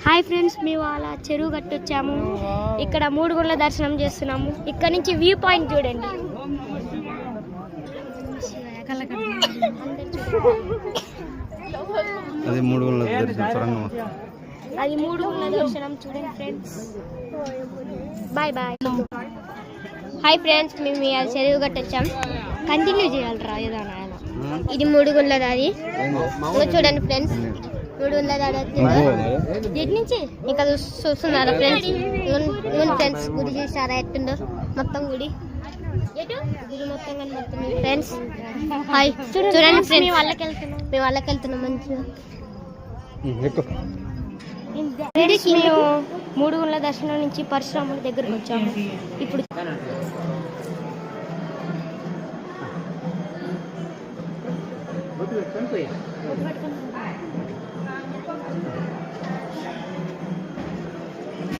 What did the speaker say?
Hi friends, మేము అలా చెరువు గట్టు వచ్చాము. ఇక్కడ 3 గుళ్ళ దర్శనం చేస్తున్నాము. ఇక్కడ నుంచి వ్యూ పాయింట్ చూడండి. అది 3 గుళ్ళ దర్శనం, అది 3 గుళ్ళ దర్శనం చూడండి friends. Bye bye. Hi friends, మేము ఇవాళ చెరువు గట్టు వచ్చాం. కంటిన్యూ చేయాలరా ఏదైనా. ఇది 3 గుళ్ళది. అది చూడండి ఫ్రెండ్స్, 3 గుళ్ళది ఇటు నుంచి ఇంకా చూస్తున్నారా ఫ్రెండ్స్. ఫ్రెండ్స్ గుడి చూసారా ఎట్టుందో మొత్తం గుడి మొత్తం కనబడుతుంది ఫ్రెండ్స్. హాయ్ చూడండి ఫ్రెండ్స్, మేము వాళ్ళకి వెళ్తున్నాం మంచిగా. మేము 3 గుళ్ళ దర్శనం నుంచి పరశురాముల దగ్గరకు వచ్చాము. ఇప్పుడు